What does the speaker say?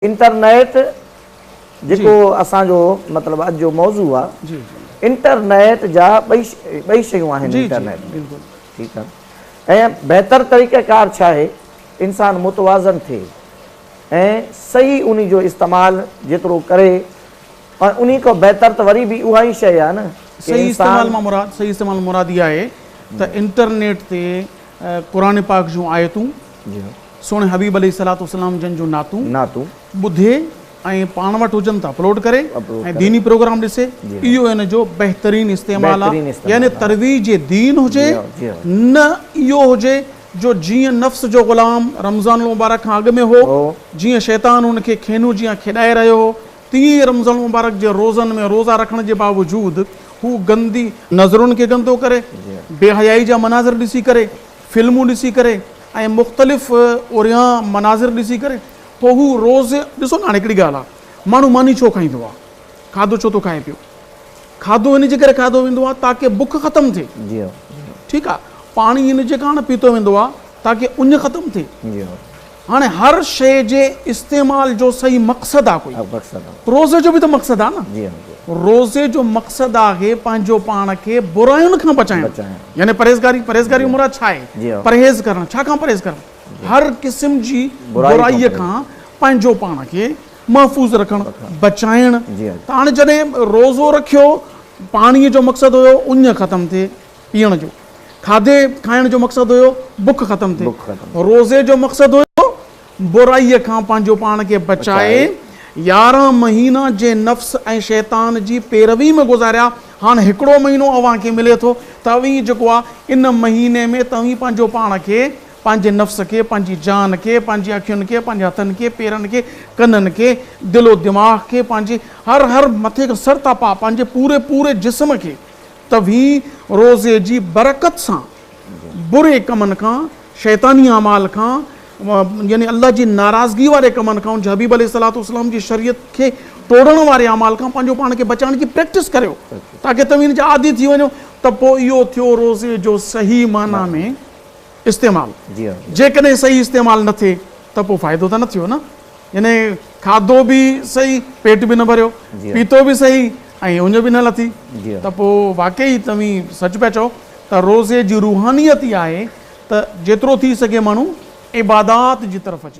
Internet जेको असांजो मतिलबु अॼु जो मौज़ू आहे, इंटरनेट जा ॿई शयूं आहिनि। इंटरनेट ठीकु आहे, ऐं बहितर तरीक़ेकार छा आहे, इंसानु मुतवाज़न थिए ऐं सही उन जो इस्तेमालु जेतिरो करे, ऐं उन खां बहितर त वरी बि उहा ई शइ आहे न। सही इस्तेमाल मुराद इहा आहे त इंटरनेट ते क़ुरान पाक जूं आयतूं, सोणे हबीब अलैहिस्सलाम जन जो नातूं ॿुधे ऐं पाण वटि हुजनि त अपलोड करे ऐं दीनी प्रोग्राम ॾिसे, इहो इन जो बहितरीन इस्तेमाल आहे। यानी तरवीज दीन हुजे, न इहो हुजे जो जीअं नफ़्स जो ग़ुलाम रमज़ान मुबारक खां अॻु में हो, जीअं शैतान उनखे खेनू जीअं खेॾाए रहियो हो, तीअं रमज़ान मुबारक जे रोज़नि में रोज़ा रखण जे बावजूदि हू गंदी नज़रुनि खे गंदो करे, बेहयाई जा मनाज़र ॾिसी करे, फिल्मूं ॾिसी करे ऐं मुख़्तलिफ़ ओरिया मनाज़िर ॾिसी करे पोइ हू रोज़ ॾिसो न। हाणे हिकिड़ी ॻाल्हि आहे, माण्हू मानी छो खाईंदो आहे, खाधो छो थो खाए पियो? खाधो इन जे करे खाधो वेंदो आहे ताकी बुख ख़तमु थिए, ठीकु आहे। पाणी इन जे कारण पीतो वेंदो आहे ताकी उञ ख़तमु थिए। हाणे हर शइ जे इस्तेमाल जो सही मक़सदु आहे, कोई रोज़े जो बि त मक़सदु आहे न। रोज़े जो मक़सदु आहे पंहिंजो पाण खे बुरायुनि खां बचाइणु, यानी परहेज़गारी मुराद छा आहे? परहेज़ करणु। छा खां परहेज़ करणु? हर क़िस्म जी बुराईअ खां पंहिंजो पाण खे महफ़ूज़ रखणु, बचाइणु। त हाणे जॾहिं रोज़ो रखियो, पाणीअ जो मक़सदु हुयो उञ ख़तमु थिए पीअण जो, खाधे खाइण जो मक़सदु हुयो बुख ख़तमु थिए, रोज़े जो मक़सदु हुयो बुराईअ खां पंहिंजो पाण खे बचाए। 11 महीना जे नफ़्स ऐं शैतान जी पैरवी में गुज़ारिया। हाणे हिकिड़ो महीनो अव्हांखे मिले थो, तव्हीं जेको आहे इन महीने में तव्हीं पंहिंजो पाण खे, पंहिंजे नफ़्स खे, पंहिंजी जान खे, पंहिंजी अखियुनि खे, पंहिंजे हथनि खे, पेरनि खे, कननि खे, दिलो दिमाग़ खे, पंहिंजे हर मथे खां सर तां पां पंहिंजे पूरे जिस्म खे तव्हीं रोज़े जी बरकत सां बुरे कमनि खां, शैतानी अमाल खां, यानी अल्लाह जी नाराज़गी वारे कमनि खां, हबीब अलैहिस्सलाम जी शरीयत खे तोड़ण वारे अमाल खां पंहिंजो पाण खे बचाइण जी प्रैक्टिस करियो ताकी तव्हीं इन जा आदी थी वञो। त पोइ इहो थियो रोज़े जो सही माना में इस्तेमाल। जेकॾहिं सही इस्तेमाल न थिए त पोइ फ़ाइदो त न थियो न। यानी खाधो बि सही, पेट बि न भरियो, पीतो बि सही ऐं उञ बि न लथी, त पोइ वाक़ई तव्हीं सच पिया चओ त रोज़े जी रूहानियत इहा आहे त जेतिरो थी सघे माण्हू इबादात जी तरफ़ अचे।